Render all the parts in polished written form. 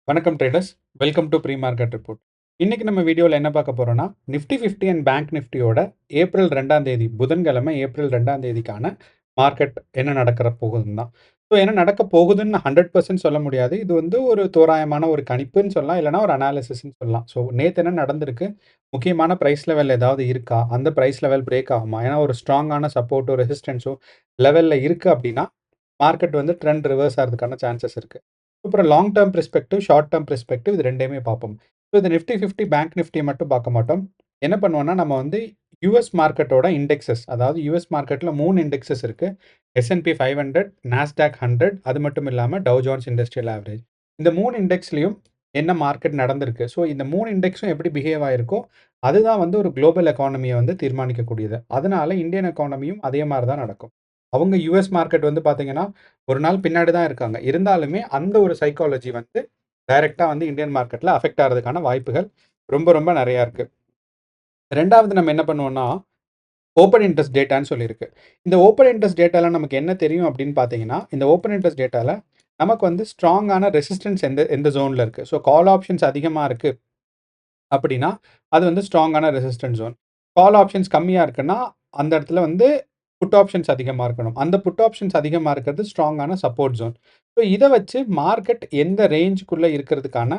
வணக்கம் traders. Welcome to pre market report. இன்னைக்கு நம்ம வீடியோவில் என்ன பார்க்க போறோம்னா, நிஃப்டி 50 அண்ட் பேங்க் நிஃப்டியோட ஏப்ரல் 2ஆம் தேதி புதன்கிழமை ஏப்ரல் 2ஆம் தேதிக்கான மார்க்கெட் என்ன நடக்கிற போகுதுன்னு தான். ஸோ என்ன நடக்க போகுதுன்னு 100% சொல்ல முடியாது. இது வந்து ஒரு தோராயமான ஒரு கணிப்புன்னு சொல்லலாம். இல்லைனா ஒரு அனாலிசிஸ்ன்னு சொல்லலாம். ஸோ நேற்று என்ன நடந்திருக்கு, முக்கியமான ப்ரைஸ் லெவல் ஏதாவது இருக்கா, அந்த ப்ரைஸ் லெவல் பிரேக் ஆகுமா, ஏன்னா ஒரு ஸ்ட்ராங்கான சப்போர்ட்டோ ரெசிஸ்டன்ஸோ லெவலில் இருக்குது அப்படின்னா மார்க்கெட் வந்து ட்ரெண்ட் ரிவர்ஸ் ஆகிறதுக்கான சான்சஸ் இருக்குது. அப்புறம் long term perspective, short term perspective இது 2யுமே பார்ப்போம். ஸோ இந்த நிஃப்டி 50 பேங்க் நிஃப்டியை மட்டும் பார்க்க மாட்டோம். என்ன பண்ணுவோம்னா, நம்ம வந்து யுஎஸ் மார்க்கெட்டோட இண்டெக்ஸஸ், அதாவது யுஎஸ் மார்க்கெட்டில் 3 இண்டெக்ஸஸ் இருக்கு. S&P 500, நாஸ்டாக் 100, அது மட்டும் இல்லாமல் டவ் ஜோன்ஸ் இண்டஸ்ட்ரியல் ஆவரேஜ். இந்த 3 இண்டெக்ஸ்லையும் என்ன மார்க்கெட் நடந்திருக்கு, ஸோ இந்த 3 இண்டெக்ஸும் எப்படி பிஹேவ் ஆயிருக்கோ அதுதான் வந்து ஒரு குளோபல் எக்கானமியை வந்து தீர்மானிக்கக்கூடியது. அதனால இந்தியன் எக்கானமியும் அதே மாதிரி தான் நடக்கும். அவங்க யுஎஸ் மார்க்கெட் வந்து பார்த்தீங்கன்னா ஒரு நாள் பின்னாடி தான் இருக்காங்க. இருந்தாலுமே அந்த ஒரு சைக்காலஜி வந்து டைரக்ட்டா வந்து இந்தியன் மார்க்கெட்ல அஃபெக்ட் ஆறதுக்கான வாய்ப்புகள் ரொம்ப ரொம்ப நெறையா இருக்கு. 2வது நம்ம என்ன பண்ணுவோம்னா, ஓப்பன் இன்ட்ரெஸ்ட் டேட்டான்னு சொல்லியிருக்கு. இந்த ஓப்பன் இன்ட்ரெஸ்ட் டேட்டால நமக்கு என்ன தெரியும் அப்படின்னு பார்த்தீங்கன்னா, இந்த ஓப்பன் இன்ட்ரெஸ்ட் டேட்டால நமக்கு வந்து ஸ்ட்ராங்கான ரெசிஸ்டன்ஸ் எந்த எந்த ஜோன்ல இருக்கு. ஸோ கால் ஆப்ஷன்ஸ் அதிகமா இருக்கு அப்படின்னா, அது வந்து ஸ்ட்ராங்கான ரெசிஸ்டன்ஸ் ஜோன். கால் ஆப்ஷன்ஸ் கம்மியா இருக்குன்னா, அந்த இடத்துல வந்து புட் ஆப்ஷன்ஸ் அதிகமா இருக்கணும். அந்த புட் ஆப்ஷன்ஸ் அதிகமா இருக்கிறது ஸ்ட்ராங்கான சப்போர்ட் ஜோன். ஸோ இத வச்சு மார்க்கெட் எந்த ரேஞ்சுக்குள்ள இருக்கிறதுக்கான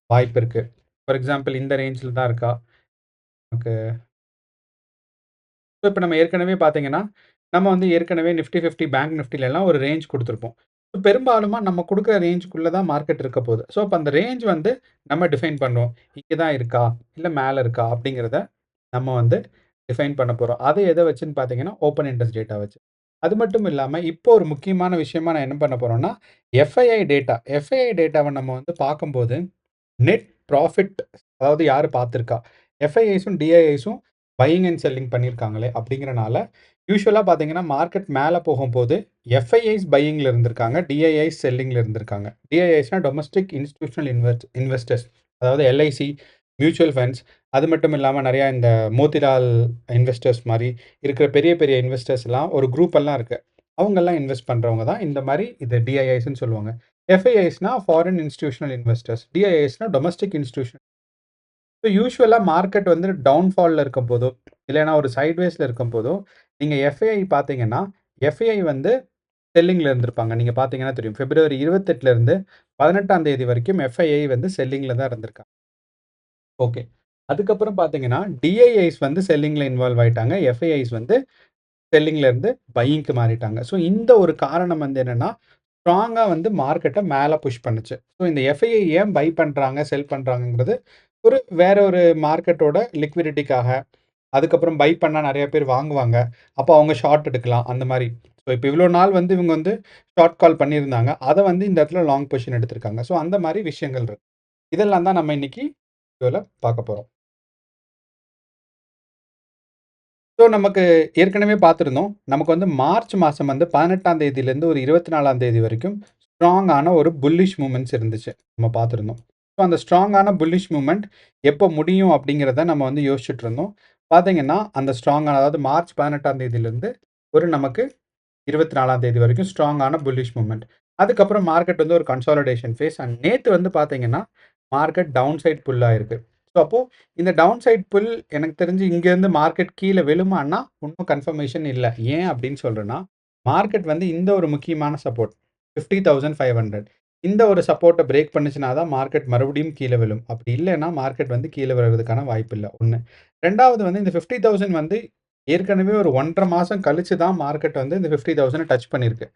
வாய்ப்பு இருக்கு. ஃபார் எக்ஸாம்பிள் இந்த ரேஞ்ச்ல தான் இருக்கா? நமக்கு ஸோ இப்ப நம்ம ஏற்கனவே பார்த்தீங்கன்னா, நம்ம வந்து ஏற்கனவே நிஃப்டி 50 பேங்க் நிஃப்டிலலாம் ஒரு ரேஞ்ச் குடுத்துருப்போம். ஸோ பெரும்பாலுமா நம்ம குடுக்குற ரேஞ்சுக்குள்ள தான் மார்க்கெட் இருக்க போகுது. ஸோ அப்ப அந்த ரேஞ்ச் வந்து நம்ம டிஃபைன் பண்ணுவோம். இங்க தான் இருக்கா? இல்ல மேல இருக்கா? அப்படிங்கிறத நம்ம வந்து டிஃபைன் பண்ண போறோம். அது எத வச்சுன்னு பார்த்தீங்கன்னா, ஓப்பன் இன்ட்ரெஸ்ட் டேட்டா வச்சு. அது மட்டும் இல்லாம, இப்போ ஒரு முக்கியமான விஷயமா நான் என்ன பண்ண போறேன்னா, எஃப்ஐஐ டேட்டா. எஃப்ஐஐ டேட்டாவ நம்ம வந்து பார்க்கும்போது, நெட் ப்ராஃபிட் அதாவது யாரு பார்த்துருக்கா? எஃப்ஐஐஸும், டிஐஐஸும் பையிங் அண்ட் செல்லிங் பண்ணியிருக்காங்களே அப்படிங்கிறனால, யூசுவலா பார்த்தீங்கன்னா, மார்க்கெட் மேல போகும்போது எஃப்ஐஐஸ் பையிங்ல இருந்திருக்காங்க. டிஐஐஸ் செல்லிங்ல இருந்திருக்காங்க. டிஐஐஸ்னா டொமஸ்டிக் இன்ஸ்டிடியூஷனல் இன்வெஸ்டர்ஸ். அதாவது எல்ஐசி, மியூச்சுவல் ஃபண்ட்ஸ், அது மட்டும் இல்லாம நெறையா இந்த மோதிலால் இன்வெஸ்டர்ஸ் மாரி இருக்கிற பெரிய பெரிய இன்வெஸ்டர்ஸ்லாம் ஒரு குரூப் எல்லாம் இருக்கு. அவங்கலாம் இன்வெஸ்ட் பண்றவங்க தான் இந்த மாரி இது டிஐஐஸ்ன்னு சொல்லுவாங்க. எஃப்ஐஐஸ்னா ஃபாரின் இன்ஸ்டிடியூஷனல் இன்வெஸ்டர்ஸ். டிஐஐஸ்னா டொமஸ்டிக் இன்ஸ்டிடியூஷன். ஸோ யூசுவலா மார்க்கெட் வந்து டவுன்ஃபால்ல இருக்கும்போதோ, இல்லைன்னா ஒரு சைட்வேஸ்ல இருக்கும்போதோ, நீங்க எஃப்ஐஐ பார்த்தீங்கன்னா, எஃப்ஐஐ வந்து செல்லிங்ல இருந்திருப்பாங்க. நீங்க பார்த்தீங்கன்னா தெரியும். பிப்ரவரி 28ல இருந்து 18ஆம் தேதி வரைக்கும் எஃப்ஐஐ வந்து செல்லிங்ல தான் இருந்திருக்காங்க. ஓகே. அதுக்கப்புறம் பார்த்தீங்கன்னா, டிஐஐஸ் வந்து செல்லிங்ல இன்வால்வ் ஆயிட்டாங்க. எஃப்ஐஐஸ் வந்து செல்லிங்ல இருந்து பையிங்க்கு மாறிட்டாங்க. ஸோ இந்த ஒரு காரணம் வந்து என்னன்னா, ஸ்ட்ராங்கா வந்து மார்க்கெட்ட மேல புஷ் பண்ணுச்சு. ஸோ இந்த எஃப்ஐஐ ஏன் பை பண்றாங்க, செல் பண்றாங்கங்கிறது ஒரு வேற ஒரு மார்க்கெட்டோட லிக்விடிட்டிக்காக, அதுக்கப்புறம் பை பண்ணா நெறைய பேர் வாங்குவாங்க. அப்போ அவங்க ஷார்ட் எடுக்கலாம் அந்த மாரி. ஸோ இப்ப இவ்ளோ நாள் வந்து இவங்க வந்து ஷார்ட் கால் பண்ணியிருந்தாங்க. அத வந்து இந்த இடத்துல லாங் பொசிஷன் எடுத்திருக்காங்க. ஸோ அந்த மாரி விஷயங்கள் இருக்கு. இதெல்லாம் தான் நம்ம இன்னைக்கு வீடியோல பார்க்க போறோம். ஸோ நமக்கு ஏற்கனவே பார்த்திருந்தோம். நமக்கு வந்து மார்ச் மாசம் வந்து 18ஆம் தேதியிலேருந்து ஒரு 24ஆம் தேதி வரைக்கும் ஸ்ட்ராங்கான ஒரு புல்லிஷ் மூவ்மெண்ட்ஸ் இருந்துச்சு. நம்ம பார்த்திருந்தோம். ஸோ அந்த ஸ்ட்ராங்கான புல்லிஷ் மூவ்மெண்ட் எப்போ முடியும் அப்படிங்கிறத நம்ம வந்து யோசிச்சுட்டு இருந்தோம். பார்த்தீங்கன்னா, அந்த ஸ்ட்ராங்கான அதாவது மார்ச் 18ஆம் தேதியிலேருந்து ஒரு நமக்கு 24ஆம் தேதி வரைக்கும் ஸ்ட்ராங்கான புல்லிஷ் மூவ்மெண்ட். அதுக்கப்புறம் மார்க்கெட் வந்து ஒரு கன்சாலிடேஷன் ஃபேஸ் அண்ட் நேத்து வந்து பார்த்தீங்கன்னா, மார்க்கெட் டவுன் சைட் புல் ஆயிருக்கு. ஸோ அப்போ இந்த டவுன் சைட் புல் எனக்கு தெரிஞ்சு இங்கேருந்து மார்க்கெட் கீழ விழுமான்னா, இன்னும் கன்ஃபர்மேஷன் இல்ல. ஏன் அப்படின்னு சொல்றேன்னா, மார்க்கெட் வந்து இந்த ஒரு முக்கியமான சப்போர்ட் 50,500 இந்த ஒரு சப்போர்ட்ட பிரேக் பண்ணுச்சுனா தான் மார்க்கெட் மறுபடியும் கீழ விழும். அப்படி இல்லன்னா மார்க்கெட் வந்து கீழ விழுறதுக்கான வாய்ப்பு இல்ல. 1. 2வது வந்து இந்த 50,000 வந்து ஏற்கனவே ஒரு 1 1/2 மாசம் கழிச்சு தான் மார்க்கெட் வந்து இந்த 50,000 டச் பண்ணியிருக்கு.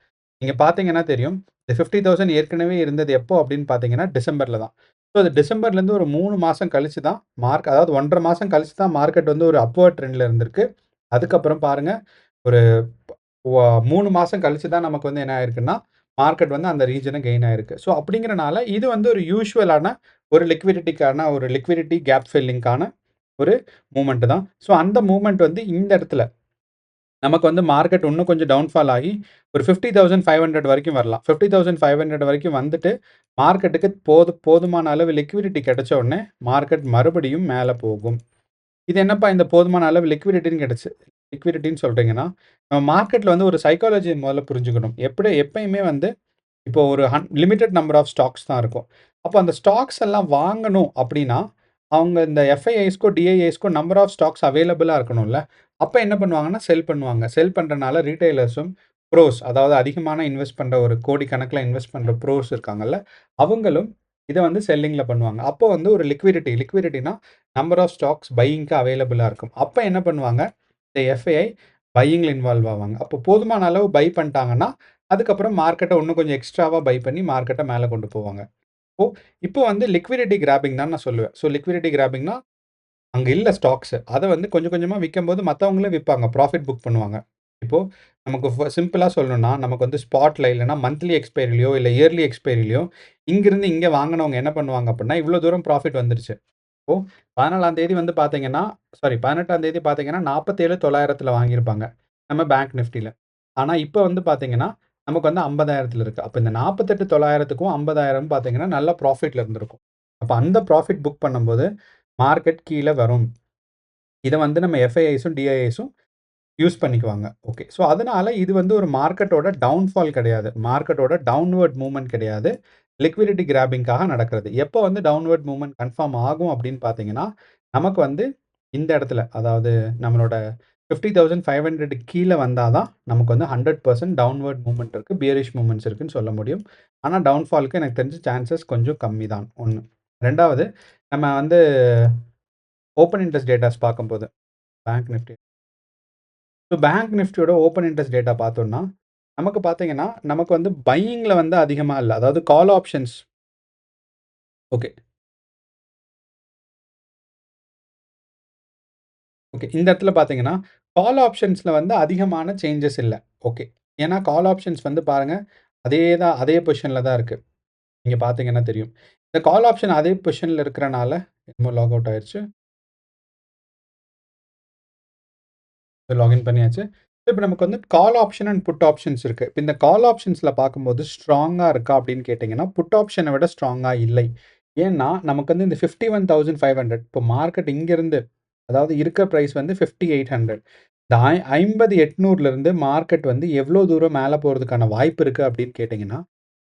நீங்க பார்த்தீங்கன்னா தெரியும். இந்த 50,000 ஏற்கனவே இருந்தது எப்போ அப்படின்னு பார்த்தீங்கன்னா, டிசம்பர்ல தான். ஸோ அது டிசம்பர்லேருந்து ஒரு 3 மாசம் கழிச்சு தான் அதாவது 1 1/2 மாசம் கழிச்சு தான் மார்க்கெட் வந்து ஒரு அப்வர்ட் ட்ரெண்ட்ல இருந்திருக்கு. அதுக்கப்புறம் பாருங்க, ஒரு வ 3 மாசம் கழிச்சு தான் நமக்கு வந்து என்ன ஆயிருக்குன்னா, மார்க்கெட் வந்து அந்த ரீஜியன கெயின் ஆயிருக்கு. ஸோ அப்படிங்கிறனால இது வந்து ஒரு யூசுவலான ஒரு லிக்விடிட்டிக்கான ஒரு லிக்விடிட்டி கேப் ஃபில்லிங்க்கான ஒரு மூவ்மெண்ட் தான். ஸோ அந்த மூவ்மெண்ட் வந்து இந்த இடத்துல நமக்கு வந்து மார்க்கெட் இன்னும் கொஞ்சம் டவுன்ஃபால் ஆகி ஒரு 50,500 வரைக்கும் வரலாம். 50,500 வரைக்கும் வந்துட்டு மார்க்கெட்டுக்கு போதுமான அளவு லிக்விடிட்டி கிடைச்ச உடனே மார்க்கெட் மறுபடியும் மேல போகும். இது என்னப்பா இந்த போதுமான அளவு லிக்விடிட்டின்னு சொல்றீங்கன்னா, நம்ம மார்க்கெட்ல வந்து ஒரு சைக்காலஜிய முதல்ல புரிஞ்சுக்கணும். எப்பயுமே வந்து இப்போ ஒரு லிமிட்டட் நம்பர் ஆஃப் ஸ்டாக்ஸ் தான் இருக்கும். அப்போ அந்த ஸ்டாக்ஸ் எல்லாம் வாங்கணும் அப்படின்னா, அவங்க இந்த எஃப்ஐஐஸ்க்கோ, டிஐஐஸ்க்கோ நம்பர் ஆஃப் ஸ்டாக்ஸ் அவைலபிளா இருக்கணும்ல. அப்ப என்ன பண்ணுவாங்கன்னா, செல் பண்ணுவாங்க. செல் பண்றனால ரீட்டெயிலர்ஸும், ப்ரோஸ் அதாவது அதிகமான இன்வெஸ்ட் பண்ற ஒரு கோடிக்கணக்குல இன்வெஸ்ட் பண்ற ப்ரோஸ் இருக்காங்கல்ல, அவங்களும் இத வந்து செல்லிங்ல பண்ணுவாங்க. அப்போ வந்து ஒரு லிக்விடிட்டினா நம்பர் ஆஃப் ஸ்டாக்ஸ் பையிங்க்கு அவைலபிளா இருக்கும். அப்ப என்ன பண்ணுவாங்க, இந்த எஃப்ஐஐ பையிங்ல இன்வால்வ் ஆவாங்க. அப்போ போதுமான அளவு பை பண்ணிட்டாங்கன்னா, அதுக்கப்புறம் மார்க்கெட்ட இன்னும் கொஞ்சம் எக்ஸ்ட்ராவா பை பண்ணி மார்க்கெட்ட மேல கொண்டு போவாங்க. இப்போ இப்போ வந்து லிக்விடிட்டி கிராபிங் தான் நான் சொல்லுவேன். லிக்விடிட்டி கிராபிங்னா அங்க இல்ல ஸ்டாக்ஸ். அத வந்து கொஞ்சம் கொஞ்சமா விக்கும்போது மத்தவங்களும் விப்பாங்க. ப்ராஃபிட் புக் பண்ணுவாங்க. இப்போ நமக்கு சிம்பிளா சொல்லணும்னா, நமக்கு வந்து ஸ்பாட்ல இல்லன்னா மந்த்லி எக்ஸ்பைரிலயோ, இல்ல இயர்லி எக்ஸ்பைரிலயோ இங்கிருந்து இங்க வாங்குனவங்க என்ன பண்ணுவாங்க அப்டின்னா, இவ்ளோ தூரம் ப்ராஃபிட் வந்துருச்சு. இப்போ 14ஆம் தேதி வந்து பார்த்தீங்கன்னா, 18ஆம் தேதி பார்த்தீங்கன்னா 47,900ல வாங்கியிருப்பாங்க. நம்ம பேங்க் நிஃப்டில. ஆனா இப்ப வந்து பார்த்தீங்கன்னா, நமக்கு வந்து 50,000த்துல இருக்கு. அப்ப இந்த 48,900க்கும் 50,000 பார்த்தீங்கன்னா, நல்ல ப்ராஃபிட்ல இருந்திருக்கும். அப்ப அந்த ப்ராஃபிட் புக் பண்ணும்போது, மார்க்கெட் கீழ வரும். இத வந்து நம்ம எஃப்ஐஐஸும், டிஐஐஸும் யூஸ் பண்ணிக்குவாங்க. ஓகே. அதனால இது வந்து ஒரு மார்க்கெட்டோட டவுன்ஃபால் கிடையாது. மார்க்கெட்டோட டவுன்வர்ட் மூவ்மென்ட் கிடையாது. லிக்விடிட்டி கிராபிங்காக நடக்கிறது. எப்போ வந்து டவுன்வர்ட் மூவ்மென்ட் கன்ஃபார்ம் ஆகும் அப்படின்னு பார்த்தீங்கன்னா, நமக்கு வந்து இந்த இடத்துல அதாவது நம்மளோட 50,500 கீழ வந்தா தான் நமக்கு வந்து 100% டவுன்வர்ட் மூவ்மென்ட் இருக்கு. பியரிஷ் மூவ்மெண்ட்ஸ் இருக்குன்னு சொல்ல முடியும். ஆனா டவுன்ஃபால்க்கு எனக்கு தெரிஞ்சு சான்ஸஸ் கொஞ்சம் கம்மி தான் 1. 2வது நம்ம வந்து ஓப்பன் இன்ட்ரெஸ்ட் டேட்டாஸ் பார்க்கும்போது பேங்க் நிஃப்டி பேங்க் நிஃப்டியோட ஓப்பன் இன்ட்ரெஸ்ட் டேட்டா பார்த்தோம்னா, நமக்கு பார்த்தீங்கன்னா, நமக்கு வந்து பையிங்ல வந்து அதிகமா இல்ல. அதாவது கால் ஆப்ஷன்ஸ் ஓகே, ஓகே. இந்த இடத்துல பார்த்தீங்கன்னா, கால் ஆப்ஷன்ஸ்ல வந்து அதிகமான சேஞ்சஸ் இல்ல. ஓகே. ஏன்னா கால் ஆப்ஷன்ஸ் வந்து பாருங்க, அதே பொசிஷன்ல தான் இருக்கு. நீங்க பார்த்தீங்கன்னா தெரியும். இந்த கால் ஆப்ஷன் அதே பொசிஷன்ல இருக்கிறனால என்னமோ லாக் அவுட் ஆயிருச்சு. லாகின் பண்ணியாச்சு. இப்ப நமக்கு வந்து call option and put options இருக்கு. இப்ப இந்த கால் ஆப்ஷன்ஸ்ல பார்க்கும்போது ஸ்ட்ராங்கா இருக்கா அப்படின்னு கேட்டீங்கன்னா, புட் ஆப்ஷன விட ஸ்ட்ராங்கா இல்லை. ஏன்னா, நமக்கு வந்து இந்த 51,500 இப்போ மார்க்கெட் இங்கிருந்து அதாவது இருக்க பிரைஸ் வந்து 5800 இந்த 50,800லிருந்து மார்க்கெட் வந்து எவ்வளோ தூரம் மேல போறதுக்கான வாய்ப்பு இருக்கு அப்படின்னு கேட்டீங்கன்னா,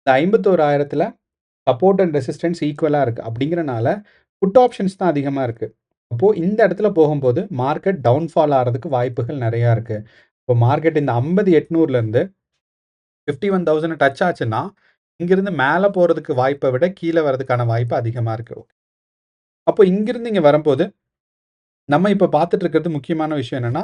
இந்த 51,000த்துல சப்போர்ட் அண்ட் ரெசிஸ்டன்ஸ் ஈக்குவலா இருக்கு. அப்படிங்கிறனால புட் ஆப்ஷன்ஸ் தான் அதிகமா இருக்கு. அப்போ இந்த இடத்துல போகும்போது மார்க்கெட் டவுன்ஃபால் ஆறதுக்கு வாய்ப்புகள் நெறையா இருக்கு. இப்போ மார்க்கெட் இந்த 50,800லேருந்து 51,000 டச் ஆச்சுன்னா, இங்கிருந்து மேல போறதுக்கு வாய்ப்ப விட கீழ வரதுக்கான வாய்ப்பு அதிகமா இருக்கு. அப்போ இங்கிருந்து இங்க வரும்போது, நம்ம இப்ப பார்த்துட்டு இருக்கிறது முக்கியமான விஷயம் என்னன்னா,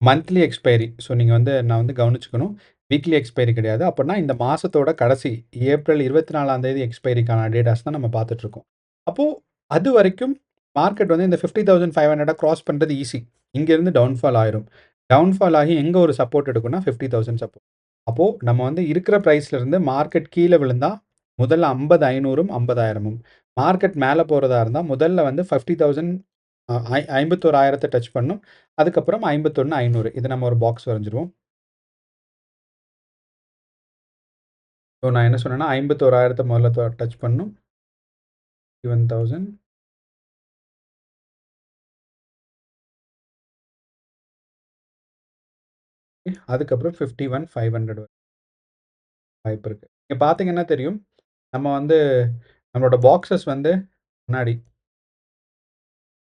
மந்த்லி எக்ஸ்பைரி. நீங்க வந்து நான் வந்து கவனிச்சுக்கணும். வீக்லி எக்ஸ்பைரி கிடையாது. அப்பன்னா இந்த மாசத்தோட கடைசி ஏப்ரல் 24ஆம் தேதி எக்ஸ்பைரிக்கான டேட்டாஸ் தான் நம்ம பார்த்துட்டு இருக்கோம். அப்போ அதுவரைக்கும் மார்க்கெட் வந்து இந்த 50,500 கிராஸ் பண்றது ஈஸி. இங்கேருந்து டவுன்ஃபால் ஆயிரும். டவுன்ஃபால் ஆகி எங்க ஒரு சப்போர்ட் எடுக்கும்னா 50,000 சப்போர்ட். அப்போ நம்ம வந்து இருக்கிற பிரைஸ்ல இருந்து மார்க்கெட் கீழ விழுந்தா, முதல்ல 50,500ம் 50,000ம். மார்க்கெட் மேல போறதா இருந்தா, முதல்ல வந்து 50,000 51,000 டச் பண்ணும். அதுக்கப்புறம் 51,500 இது நம்ம ஒரு பாக்ஸ் வரைஞ்சிருவோம். நான் என்ன சொன்னேன்னா, 51,000 முதல்ல டச் பண்ணும். 51,000 அதுக்கப்புறம் 51,500 வாய்ப்பு இருக்கு. நீங்க பார்த்தீங்கன்னா தெரியும். நம்ம வந்து நம்மளோட பாக்ஸஸ் வந்து முன்னாடி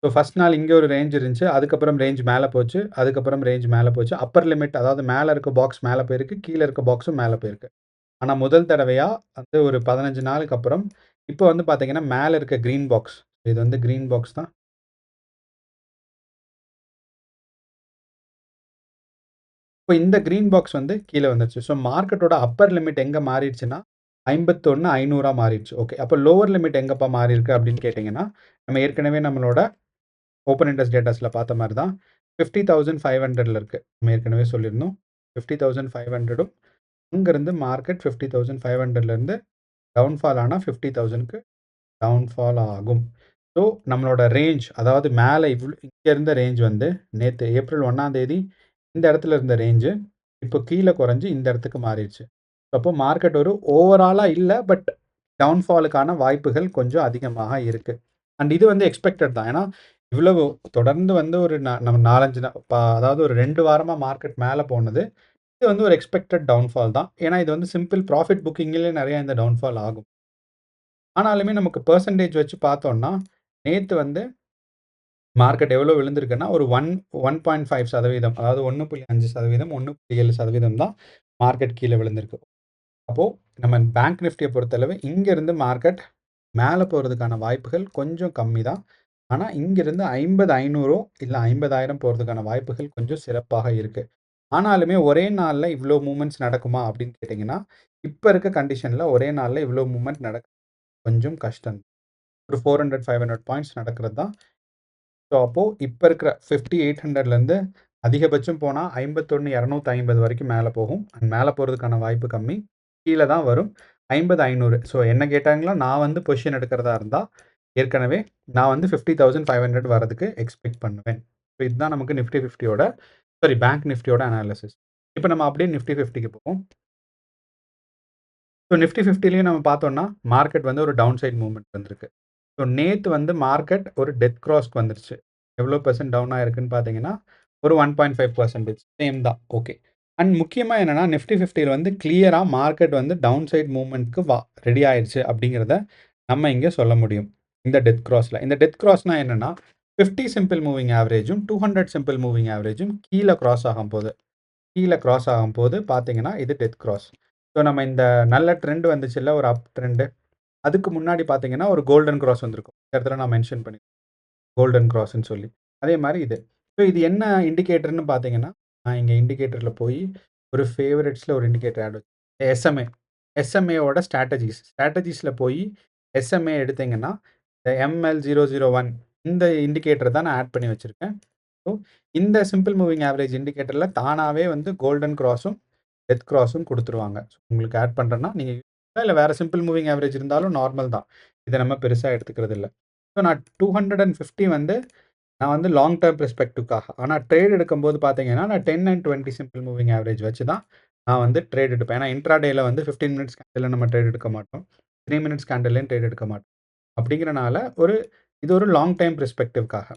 ஃபர்ஸ்ட் நாள் இங்க ஒரு ரேஞ்ச் இருந்துச்சு. அதுக்கப்புறம் ரேஞ்ச் மேல போச்சு. அதுக்கப்புறம் ரேஞ்ச் மேல போச்சு. அப்பர் லிமிட் அதாவது மேல இருக்க பாக்ஸ் மேல போயிருக்கு. கீழ இருக்க பாக்ஸும் மேல போயிருக்கு. ஆனா முதல் தடவையா வந்து ஒரு 15 நாளுக்கு அப்புறம், இப்ப வந்து பார்த்தீங்கன்னா, மேல இருக்க கிரீன் பாக்ஸ். இது வந்து கிரீன் பாக்ஸ் தான். இப்ப இந்த கிரீன் பாக்ஸ் வந்து கீழ வந்துருச்சு. மார்க்கெட்டோட அப்பர் லிமிட் எங்க மாறிடுச்சுன்னா, 51,500ஆ மாறிடுச்சு. ஓகே. அப்ப லோவர் லிமிட் எங்கப்பா மாறியிருக்கு அப்படின்னு கேட்டீங்கன்னா, நம்ம ஏற்கனவே நம்மளோட ஓப்பன் இன்ட்ரெஸ்ட் டேட்டாஸ்ல பார்த்த மாரி தான் 50,500ல இருக்கு. நம்ம ஏற்கனவே சொல்லியிருந்தோம். 50,500ம் அங்கிருந்து மார்க்கெட் 50,500லேருந்து டவுன்ஃபால் ஆனா 50,000க்கு டவுன்ஃபால் ஆகும். நம்மளோட ரேஞ்ச் அதாவது மேல இங்க இருந்த ரேஞ்ச் வந்து நேத்து ஏப்ரல் 1ஆம் தேதி இந்த இடத்துல இருந்த ரேஞ்சு, இப்போ கீழ குறைஞ்சு இந்த இடத்துக்கு மாறிருச்சு. அப்போ மார்க்கெட் ஒரு ஓவராலா இல்ல. பட் டவுன்ஃபாலுக்கான வாய்ப்புகள் கொஞ்சம் அதிகமாக இருக்கு. அண்ட் இது வந்து எக்ஸ்பெக்டட் தான். ஏன்னா, இவ்வளவு தொடர்ந்து வந்து ஒரு நம்ம 4, 5 அதாவது ஒரு 2 வாரமா மார்க்கெட் மேல போனது. இது வந்து ஒரு எக்ஸ்பெக்டட் டவுன்ஃபால் தான். ஏன்னா, இது வந்து சிம்பிள் ப்ராஃபிட் புக்கிங்லயே நெறைய இந்த டவுன்ஃபால் ஆகும். ஆனாலுமே நமக்கு பெர்சன்டேஜ் வச்சு பார்த்தோம்னா, நேத்து வந்து மார்க்கெட் எவ்வளோ விழுந்திருக்குன்னா, ஒரு 1.5% அதாவது 1.5%, 1.7% தான் மார்க்கெட் கீழ விழுந்திருக்கு. அப்போ நம்ம பேங்க் நிஃப்டிய பொறுத்தளவு இங்கருந்து மார்க்கெட் மேல போறதுக்கான வாய்ப்புகள் கொஞ்சம் கம்மி தான். ஆனா, இங்கிருந்து 50,500 இல்ல 50,000 போறதுக்கான வாய்ப்புகள் கொஞ்சம் சிறப்பாக இருக்கு. ஆனாலுமே ஒரே நாள்ல இவ்ளோ மூவ்மெண்ட்ஸ் நடக்குமா அப்படின்னு கேட்டீங்கன்னா, இப்ப இருக்க கண்டிஷன்ல ஒரே நாள்ல இவ்ளோ மூவ்மெண்ட் கொஞ்சம் கஷ்டம். ஒரு 400, 500 பாயிண்ட்ஸ் நடக்கிறது தான். ஸோ, அப்போ இப்ப இருக்கிற 50,800லேருந்து அதிகபட்சம் போனா 51,250 வரைக்கும் மேல போகும். அண்ட் மேல போறதுக்கான வாய்ப்பு கம்மி. கீழ தான் வரும். 50,500. ஸோ, என்ன கேட்டாங்கன்னா, நான் வந்து பொசிஷன் எடுக்கிறதா இருந்தா, ஏற்கனவே நான் வந்து 50,500 வரதுக்கு எக்ஸ்பெக்ட் பண்ணுவேன். ஸோ, இதுதான் நமக்கு நிஃப்டி 50யோட பேங்க் நிஃப்டியோட அனாலிசிஸ். இப்ப நம்ம அப்படியே நிஃப்டி 50க்கு போவோம். ஸோ, நிஃப்டி 50லயும் நம்ம பார்த்தோம்னா, மார்க்கெட் வந்து ஒரு டவுன் சைட் மூவ்மெண்ட் வந்திருக்கு. ஸோ, நேத்து வந்து மார்க்கெட் ஒரு டெத் கிராஸ்க்கு வந்துருச்சு. எவ்வளோ பெர்சென்ட் டவுன் ஆயிருக்குன்னு பார்த்தீங்கன்னா, ஒரு 1.5% சேம் தான். ஓகே. அண்ட் முக்கியமா என்னன்னா, நிஃப்டி 50ல வந்து கிளியரா மார்க்கெட் வந்து டவுன் சைட் மூவ்மெண்ட்க்கு ரெடி ஆயிருச்சு அப்படிங்கிறத நம்ம இங்க சொல்ல முடியும். இந்த டெத் கிராஸ்ல. இந்த டெத் கிராஸ்னா என்னன்னா, 50 சிம்பிள் மூவிங் ஆவரேஜும், 200 சிம்பிள் மூவிங் ஆவரேஜும் கீழ கிராஸ் ஆகும்போது பார்த்தீங்கன்னா, இது டெத் கிராஸ். ஸோ, நம்ம இந்த நல்ல ட்ரெண்ட் வந்துச்சுல்ல, ஒரு அப் ட்ரெண்ட். அதுக்கு முன்னாடி பார்த்தீங்கன்னா, ஒரு கோல்டன் கிராஸ் வந்திருக்கும். இந்த இடத்துல நான் மென்ஷன் பண்ணியிருக்கேன். கோல்டன் கிராஸ்ன்னு சொல்லி. அதே மாரி இது. ஸோ, இது என்ன இண்டிகேட்டர்ன்னு பார்த்தீங்கன்னா, நான் இங்க இண்டிகேட்டர்ல போய் ஒரு ஃபேவரட்ஸ்ல ஒரு இண்டிகேட்டர் ஆட் எஸ்எம்ஏ. எஸ்எம்ஏவோட ஸ்ட்ராட்டஜிஸ்ல போய் எஸ்எம்ஏ எடுத்தீங்கன்னா, இந்த ML001 இந்த இண்டிகேட்டர் தான் நான் ஆட் பண்ணி வச்சிருக்கேன். ஸோ, இந்த சிம்பிள் மூவிங் ஆவரேஜ் இண்டிகேட்டர்ல தானாவே வந்து கோல்டன் கிராஸும், டெத் கிராஸும் குடுத்துருவாங்க. உங்களுக்கு ஆட் பண்றேன்னா, நீங்க இல்ல வேற சிம்பிள் மூவிங் ஆவரேஜ் இருந்தாலும் நார்மல் தான். இத நம்ம பெருசா எடுத்துக்கிறது இல்ல. ஸோ, நான் 250 வந்து நான் வந்து லாங் டெர்ம் பெர்ஸ்பெக்டிவ்க்காக. ஆனா ட்ரேட் எடுக்கும்போது பார்த்தீங்கன்னா, நான் 10 அண்ட் 20 சிம்பிள் மூவிங் ஆவரேஜ் வச்சு தான் நான் வந்து ட்ரேட் எடுப்பேன். ஏன்னா இன்ட்ராடேல வந்து 15 மினிட்ஸ் கேண்டில்ல நம்ம ட்ரேட் எடுக்க மாட்டோம். 3 மினிட்ஸ் கேண்டில்லயும் ட்ரேட் எடுக்க மாட்டோம். அப்படிங்கிறனால இது ஒரு லாங் டைம் பெர்ஸ்பெக்டிவ்க்காக.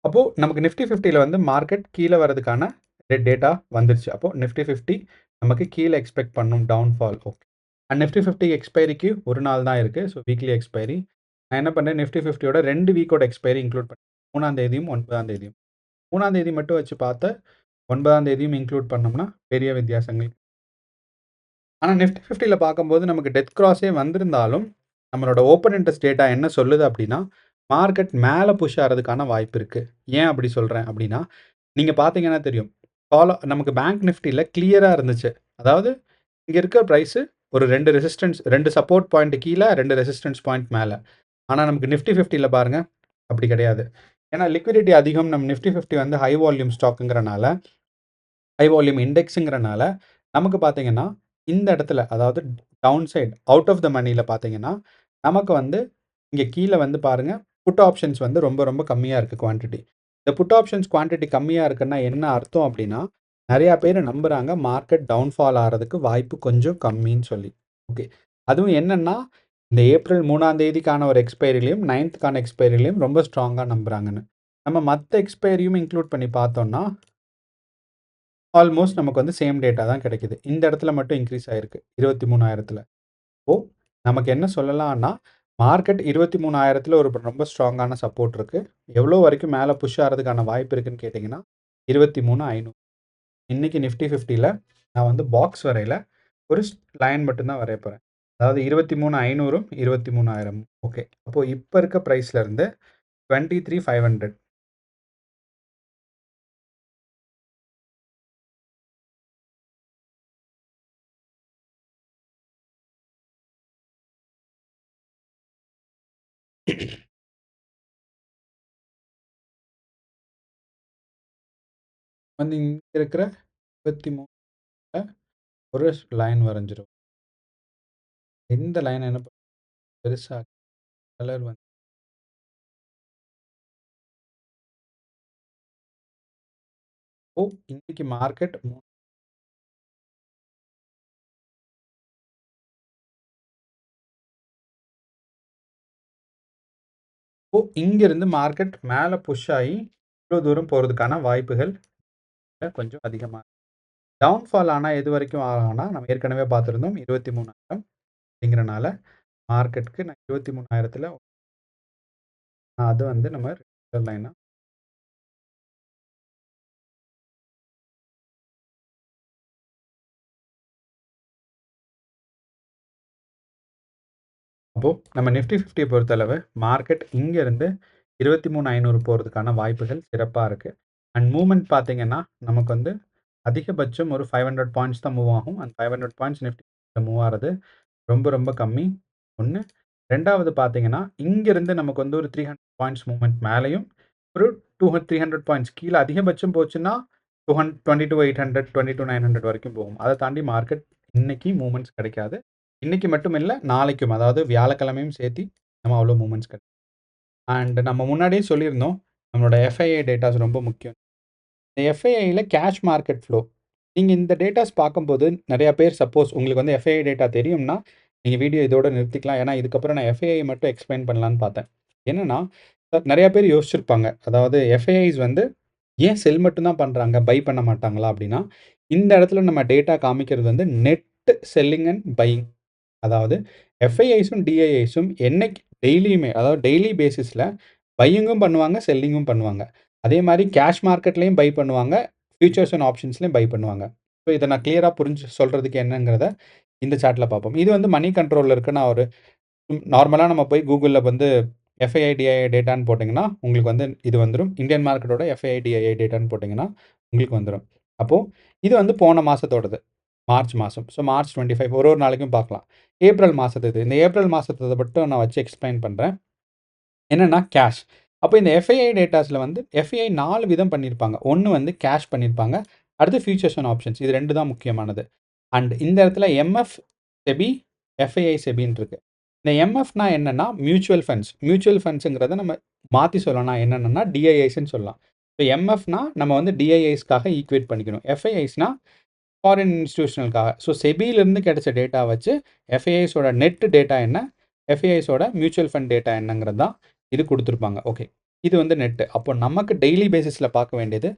அப்போ நமக்கு நிஃப்டி 50ல வந்து மார்க்கெட் கீழ வரதுக்கான டேட்டா வந்துருச்சு. அப்போ நிஃப்டி 50 நமக்கு கீழ எக்ஸ்பெக்ட் பண்ணும் டவுன்ஃபால். ஓகே. அண்ட் நிஃப்டி 50 எக்ஸ்பைரிக்கு 1 நாள் தான் இருக்கு. So weekly expiry. நான் என்ன பண்ணேன், நிஃப்டி 50யோட 2 வீக்கோட எக்ஸ்பைரி இன்க்ளூட் பண்ணேன். 3ஆம் தேதியும், 9ஆம் தேதியும். 3ஆம் தேதி மட்டும் வச்சு பார்த்து 9ஆம் தேதியும் இன்க்ளூட் பண்ணோம்னா பெரிய வித்தியாசங்கள். ஆனா நிஃப்டி 50ல பார்க்கும்போது நமக்கு டெத் கிராஸே வந்திருந்தாலும், நம்மளோட ஓப்பன் இன்ட்ரெஸ்ட் டேட்டா என்ன சொல்லுது அப்படின்னா, மார்க்கெட் மேல புஷ் ஆறதுக்கான வாய்ப்பு இருக்கு. ஏன் அப்படி சொல்றேன் அப்படின்னா, நீங்க பார்த்தீங்கன்னா தெரியும். நமக்கு பேங்க் நிஃப்டில கிளியரா இருந்துச்சு. அதாவது இங்க இருக்க பிரைஸ் ஒரு 2 சப்போர்ட் பாயிண்ட் கீழ, 2 ரெசிஸ்டன்ஸ் பாயிண்ட் மேல. ஆனா நமக்கு நிஃப்டி 50ல பாருங்க, அப்படி கிடையாது. ஏன்னா லிக்விடிட்டி அதிகம். நம்ம நிஃப்டி 50 வந்து ஹை வால்யூம் ஸ்டாக்ங்கிறனால, ஹை வால்யூம் இண்டெக்ஸ்ங்கிறனால, நமக்கு பார்த்தீங்கன்னா, இந்த இடத்துல அதாவது downside out of the மனில பார்த்தீங்கன்னா, நமக்கு வந்து இங்க கீழ வந்து பாருங்க, புட் ஆப்ஷன்ஸ் வந்து ரொம்ப ரொம்ப கம்மியா இருக்கு குவான்டிட்டி. இந்த புட் ஆப்ஷன்ஸ் குவான்டிட்டி கம்மியா இருக்குன்னா என்ன அர்த்தம் அப்படின்னா, நெறைய பேரு நம்புறாங்க மார்க்கெட் டவுன்ஃபால் ஆறதுக்கு வாய்ப்பு கொஞ்சம் கம்மின்னு சொல்லி. ஓகே. அதுவும் என்னன்னா, இந்த ஏப்ரல் 3ஆம் தேதிக்கான ஒரு எக்ஸ்பைரிலயும், 9த்துக்கான எக்ஸ்பைரிலயும் ரொம்ப ஸ்ட்ராங்கா நம்புறாங்கன்னு. நம்ம மத்த எக்ஸ்பைரியும் இன்க்ளூட் பண்ணி பார்த்தோம்னா, ஆல்மோஸ்ட் நமக்கு வந்து சேம் டேட்டா தான் கிடைக்குது. இந்த இடத்துல மட்டும் இன்க்ரீஸ் ஆயிருக்கு. 23,000த்துல. அப்போ நமக்கு என்ன சொல்லலாம்னா, மார்க்கெட் 23,000த்துல ஒரு ரொம்ப ஸ்ட்ராங்கான சப்போர்ட் இருக்கு. எவ்வளோ வரைக்கும் மேல புஷ் ஆறதுக்கான வாய்ப்பு இருக்குன்னு கேட்டீங்கன்னா, 23,500. இன்னைக்கு நிஃப்டி 50ல நான் வந்து பாக்ஸ் வரையல. ஒரு லைன் மட்டும் தான் வரைய போறேன். அதாவது 23,500ம் 23,000. ஓகே. அப்போ இப்ப இருக்க பிரைஸ்ல இருந்து 23,500. வந்து இங்க இருக்கிற 23ல ஒரு லைன் வரைஞ்சிரும். இந்த லைன் என்ன பெருசா கலர் வந்து ஓ! இன்னைக்கு மார்க்கெட் இங்கிருந்து மார்க்கெட் மேல புஷ் ஆயி இவ்ளோ தூரம் போறதுக்கான வாய்ப்புகள் கொஞ்சம் அதிகமா. டவுன்ஃபால் ஆனா எது வரைக்கும் ஆகும்னா, நம்ம ஏற்கனவே பார்த்திருந்தோம் 23,000. அப்படிங்கிறனால மார்க்கெட்க்கு நான் 23,000த்துல அது வந்து நம்ம ரெசிஸ்டன்ஸ் லைனா அப்போ நம்ம நிஃப்டி 50 பொறுத்தளவு மார்க்கெட் இங்க இருந்து 23,500 போறதுக்கான வாய்ப்புகள் சிறப்பா இருக்கு. அண்ட் மூவ்மெண்ட் பார்த்தீங்கன்னா, நமக்கு வந்து அதிகபட்சம் ஒரு 500 பாயிண்ட்ஸ் தான் மூவ் ஆகும். அந்த 500 பாயிண்ட்ஸ் நிஃப்டி மூவ் ஆறது ரொம்ப ரொம்ப கம்மி. 1. 2வது பார்த்தீங்கன்னா, இங்கிருந்து நமக்கு வந்து ஒரு 300 பாயிண்ட்ஸ் மூவ்மெண்ட் மேலயும், ஒரு 300 பாயிண்ட்ஸ் கீழ அதிகபட்சம் போச்சுன்னா, 22,800 22,900 வரைக்கும் போகும். அத தாண்டி மார்க்கெட் இன்னைக்கு மூவ்மெண்ட்ஸ் கிடைக்காது. இன்னைக்கு மட்டும் இல்ல, நாளைக்கும் அதாவது வியாழக்கிழமையும் சேர்த்தி நம்ம அவ்வளோ மூவ்மெண்ட்ஸ் கிடைக்கும். அண்ட் நம்ம முன்னாடியே சொல்லியிருந்தோம், நம்மளோட எஃப்ஐஐ டேட்டாஸ் ரொம்ப முக்கியம். இந்த எஃப்ஐஐல கேஷ் மார்க்கெட் ஃப்ளோ. நீங்க இந்த டேட்டாஸ் பார்க்கும்போது நெறைய பேர் சப்போஸ் உங்களுக்கு வந்து எஃப்ஐஐ டேட்டா தெரியும்னா, நீங்க வீடியோ இதோட நிறுத்திக்கலாம். ஏன்னா, இதுக்கப்புறம் நான் எஃப்ஐஐ மட்டும் எக்ஸ்பிளைன் பண்ணலான்னு பார்த்தேன். என்னன்னா, நெறைய பேர் யோசிச்சிருப்பாங்க. அதாவது எஃப்ஐஐஸ் வந்து ஏன் செல் மட்டும் தான் பண்றாங்க, பை பண்ண மாட்டாங்களா? அப்படின்னா, இந்த இடத்துல நம்ம டேட்டா காமிக்கிறது வந்து நெட் செல்லிங் அண்ட் பையிங். அதாவது எஃப்ஐஐஸும், டிஐஐஸும் என்னைக்கு டெய்லியுமே அதாவது டெய்லி பேசிஸ்ல பையிங்கும் பண்ணுவாங்க, செல்லிங்கும் பண்ணுவாங்க. அதே மாரி கேஷ் மார்க்கெட்லயும் பை பண்ணுவாங்க. ஃபியூச்சர்ஸ் அண்ட் ஆப்ஷன்ஸ்லயும் பை பண்ணுவாங்க. ஸோ இத நான் கிளியரா புரிஞ்சு சொல்றதுக்கு என்னங்கிறத இந்த சார்ட்ல பார்ப்போம். இது வந்து மணி கண்ட்ரோல்ல இருக்கு. நான் ஒரு நார்மலா நம்ம போய் கூகுள்ல வந்து எஃப்ஐஐ, டிஐஐ டேட்டான்னு போட்டீங்கன்னா, உங்களுக்கு வந்து இது வந்துரும். இந்தியன் மார்க்கெட்டோட எஃப்ஐஐ, டிஐஐ டேட்டான்னு போட்டீங்கன்னா, உங்களுக்கு வந்துரும். அப்போ இது வந்து போன மாசத்தோடது. மார்ச் மாசம். ஸோ மார்ச் 25 ஒரு ஒரு நாளைக்கும் பார்க்கலாம். ஏப்ரல் மாசத்து இந்த ஏப்ரல் மாசத்தத மட்டும் நான் வச்சு எக்ஸ்பிளைன் பண்றேன். என்னன்னா கேஷ். அப்போ இந்த எஃப்ஐஐ டேட்டாஸ்ல வந்து எஃப்ஐஐ 4 விதம் பண்ணியிருப்பாங்க. 1 வந்து கேஷ் பண்ணியிருப்பாங்க. அடுத்து ஃபியூச்சர்ஸ் அண்ட் ஆப்ஷன்ஸ். இது 2 தான் முக்கியமானது. அண்ட் இந்த இடத்துல எம்எஃப், செபி, எஃப்ஐஐ, செபின்னு இருக்கு. இந்த எம்எஃப்னா என்னன்னா மியூச்சுவல் ஃபண்ட்ஸ். மியூச்சுவல் ஃபண்ட்ஸ்ங்கிறத நம்ம மாத்தி சொல்லலாம் என்னன்னா டிஐஐஸ்ன்னு சொல்லலாம். இப்போ எம்எஃப்னா நம்ம வந்து டிஐஐஸ்க்காக ஈக்குவேட் பண்ணிக்கணும். எஃப்ஐஐஸ்னா ஃபாரின் இன்ஸ்டிடியூஷனலுக்காக. ஸோ செபியிலிருந்து கிடைச்ச டேட்டா வச்சு எஃப்ஐஐஸோட நெட் டேட்டா என்ன, எஃப்ஐஐஸோட மியூச்சுவல் ஃபண்ட் டேட்டா என்னங்கிறது தான் இது குடுத்துருப்பாங்க. ஓகே. இது வந்து நெட். அப்போ நமக்கு டெய்லி பேசிஸ்ல பார்க்க வேண்டியது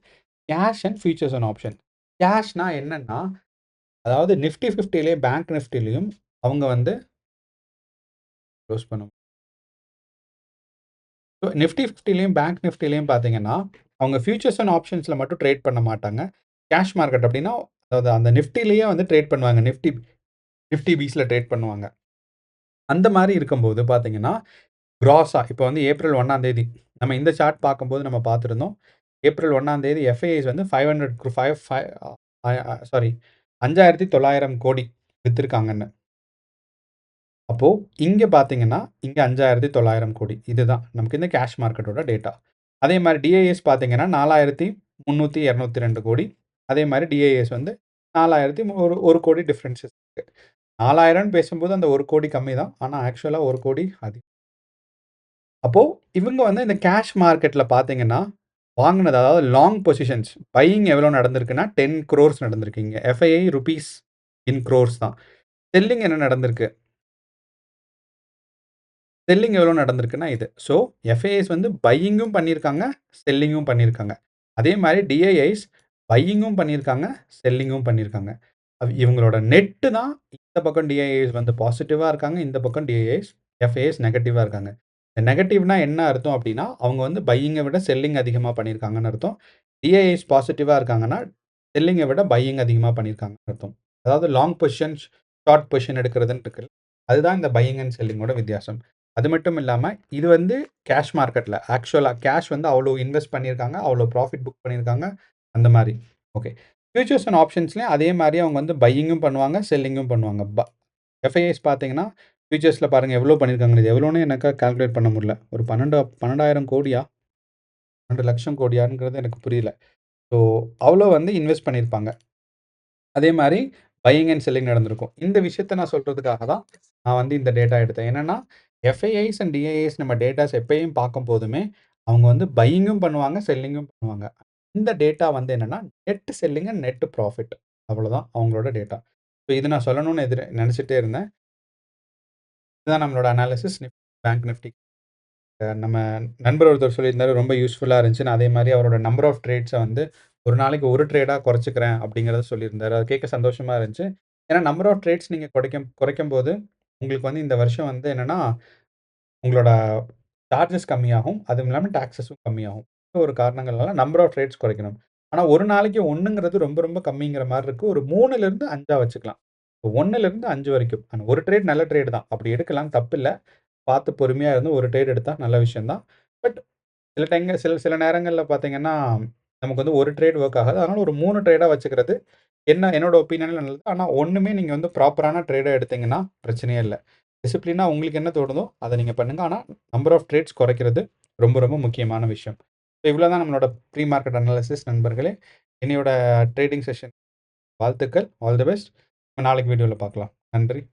cash and futures and option. கேஷ்னா என்னன்னா, அதாவது நிஃப்டி 50லயும் பேங்க் நிஃப்டிலயும் அவங்க வந்து க்ளோஸ் பண்ணும். ஸோ நிஃப்டி 50லயும் பேங்க் நிஃப்டிலயும் பார்த்தீங்கன்னா, அவங்க ஃபியூச்சர்ஸ் அண்ட் ஆப்ஷன்ஸ்ல மட்டும் ட்ரேட் பண்ண மாட்டாங்க. கேஷ் மார்க்கெட் அப்படின்னா, அதாவது அந்த நிஃப்டிலயே வந்து ட்ரேட் பண்ணுவாங்க. நிஃப்டி நிஃப்டி பீஸ்ல ட்ரேட் பண்ணுவாங்க. அந்த மாரி இருக்கும்போது பார்த்தீங்கன்னா, கிராஸா இப்போ வந்து ஏப்ரல் 1ஆம் தேதி நம்ம இந்த சார்ட் பார்க்கும்போது நம்ம பார்த்திருந்தோம். ஏப்ரல் 1ஆம் தேதி எஃப்ஐஐஸ் வந்து 500 க்ரோ 5 5 அ அ சாரி 5,900 கோடி வித்திருக்காங்கன்னு. அப்போ இங்க பார்த்தீங்கன்னா, இங்க 5,900 கோடி. இதுதான் நமக்கு இந்த கேஷ் மார்க்கெட்டோட டேட்டா. அதே மாரி டிஐஎஸ் பார்த்தீங்கன்னா, 4,300, 202 கோடி. அதே மாரி டிஐஎஸ் வந்து 4,000 ஒரு 1 கோடி டிஃபரன்ஸ் இருக்கு. 4,000ன்னு பேசும்போது அந்த 1 கோடி கம்மி தான். ஆனா ஆக்சுவலா 1 கோடி அதிகம். அப்போ இவங்க வந்து இந்த கேஷ் மார்க்கெட்ல பார்த்தீங்கன்னா, வாங்குனது அதாவது லாங் பொசிஷன்ஸ் பையிங் எவ்வளோ நடந்திருக்குன்னா 10 குரோர்ஸ் நடந்திருக்கு இங்க. எஃப்ஐஐ ரூப்பீஸ் இன் குரோர்ஸ் தான். செல்லிங் என்ன நடந்திருக்கு? செல்லிங் எவ்வளோ நடந்திருக்குன்னா இது. ஸோ எஃப்ஐஐஸ் வந்து பையிங்கும் பண்ணியிருக்காங்க, செல்லிங்கும் பண்ணியிருக்காங்க. அதே மாரி டிஐஐஸ் பையிங்கும் பண்ணியிருக்காங்க, செல்லிங்கும் பண்ணியிருக்காங்க. இவங்களோட நெட்டு தான் இந்த பக்கம் டிஐஐஸ் வந்து பாசிட்டிவா இருக்காங்க. இந்த பக்கம் டிஐஐஸ், எஃப்ஐஐஸ் நெகட்டிவா இருக்காங்க. நெகட்டிவ்னா என்ன அர்த்தம் அப்டின்னா, அவங்க வந்து பையிங்க விட செல்லிங் அதிகமா பண்ணியிருக்காங்கன்னு அர்த்தம். டிஐஐஸ் பாசிட்டிவா இருக்காங்கன்னா, செல்லிங்க விட பையிங் அதிகமா பண்ணியிருக்காங்கன்னு அர்த்தம். அதாவது லாங் பொசிஷன், ஷார்ட் பொசிஷன் எடுக்கிறதுன்னு இருக்குல்ல. அதுதான் இந்த பையிங் அண்ட் செல்லிங்கோட வித்தியாசம். அது மட்டும் இல்லாம, இது வந்து கேஷ் மார்க்கெட்ல. ஆக்சுவலா கேஷ் வந்து அவ்வளோ இன்வெஸ்ட் பண்ணியிருக்காங்க. அவ்வளோ ப்ராஃபிட் புக் பண்ணியிருக்காங்க. அந்த மாரி. ஓகே. ஃபியூச்சர்ஸ் அண்ட் ஆப்ஷன்ஸ்லயும் அதே மாரி அவங்க வந்து பையிங்கும் பண்ணுவாங்க, செல்லிங்கும் பண்ணுவாங்க. எஃப்ஐஐஸ் பார்த்தீங்கன்னா, ஃபியூச்சர்ஸ்ல பாருங்க எவ்வளோ பண்ணியிருக்காங்கன்னு. இது எவ்வளோன்னு எனக்கு கால்குலேட் பண்ண முடியல. ஒரு 12,000 கோடியா? 12,00,000 கோடியாங்கிறது எனக்கு புரியல. ஸோ அவ்வளோ வந்து இன்வெஸ்ட் பண்ணியிருப்பாங்க. அதே மாரி பையிங் அண்ட் செல்லிங் நடந்திருக்கும். இந்த விஷயத்த நான் சொல்றதுக்காக தான் நான் வந்து இந்த டேட்டா எடுத்தேன். என்னன்னா, எஃப்ஐஐஸ் அண்ட் டிஐஐஸ் நம்ம டேட்டாஸ் எப்பயும் பார்க்கும்போதுமே, அவங்க வந்து பையிங்கும் பண்ணுவாங்க, செல்லிங்கும் பண்ணுவாங்க. இந்த டேட்டா வந்து என்னன்னா, net selling and net profit அவ்வளோதான் அவங்களோட டேட்டா. ஸோ இது நான் சொல்லணும்னு நெனச்சுட்டே இருந்தேன். இதுதான் நம்மளோட அனாலிசிஸ் பேங்க் நிஃப்டி. நம்ம நண்பர் ஒருத்தர் சொல்லியிருந்தாரு, ரொம்ப யூஸ்ஃபுல்லா இருந்துச்சுன்னு. அதே மாரி அவரோட நம்பர் ஆஃப் ட்ரேட்ஸ வந்து ஒரு நாளைக்கு 1 ட்ரேடா குறைச்சுக்கிறேன் அப்படிங்கிறத சொல்லியிருந்தாரு. அது கேட்க சந்தோஷமா இருந்துச்சு. ஏன்னா நம்பர் ஆஃப் ட்ரேட்ஸ் நீங்க குறைக்கும்போது உங்களுக்கு வந்து இந்த வருஷம் வந்து என்னன்னா, உங்களோட சார்ஜஸ் கம்மியாகும். அதுவும் இல்லாம டாக்ஸஸும் கம்மியாகும். இந்த ஒரு காரணங்கள்னால நம்பர் ஆஃப் ட்ரேட்ஸ் குறைக்கணும். ஆனா, ஒரு நாளைக்கு 1ங்கிறது ரொம்ப ரொம்ப கம்மிங்கிற மாரி இருக்கு. ஒரு 3லிருந்து 5ஆ வச்சுக்கலாம். 1லிருந்து 5 வரைக்கும். ஆனா, ஒரு ட்ரேட் நல்ல ட்ரேட் தான். அப்படி எடுக்கலாம் தப்பில்ல. பார்த்து பொறுமையா இருந்து ஒரு ட்ரேட் எடுத்தா நல்ல விஷயம் தான். பட் சில சில நேரங்கள்ல பார்த்தீங்கன்னா, நமக்கு வந்து ஒரு ட்ரேட் வொர்க் ஆகாது. அதனால ஒரு 3 ட்ரேடா வச்சுக்கிறது என்னோட ஒப்பீனியன்ல நல்லது. ஆனா, ஒண்ணுமே நீங்க வந்து ப்ராப்பரான ட்ரேடா எடுத்தீங்கன்னா பிரச்சனையே இல்ல. டிசிப்ளினா உங்களுக்கு என்ன தோணுதோ, அத நீங்க பண்ணுங்க. ஆனா, நம்பர் ஆஃப் ட்ரேட்ஸ் குறைக்கிறது ரொம்ப ரொம்ப முக்கியமான விஷயம். இவ்வளோ தான் நம்மளோட ப்ரீ மார்க்கெட் அனாலிசிஸ் நண்பர்களே. என்னையோட ட்ரேடிங் செஷன் வாழ்த்துக்கள். All the best. நாளைக்கு வீடியோல பார்க்கலாம். நன்றி.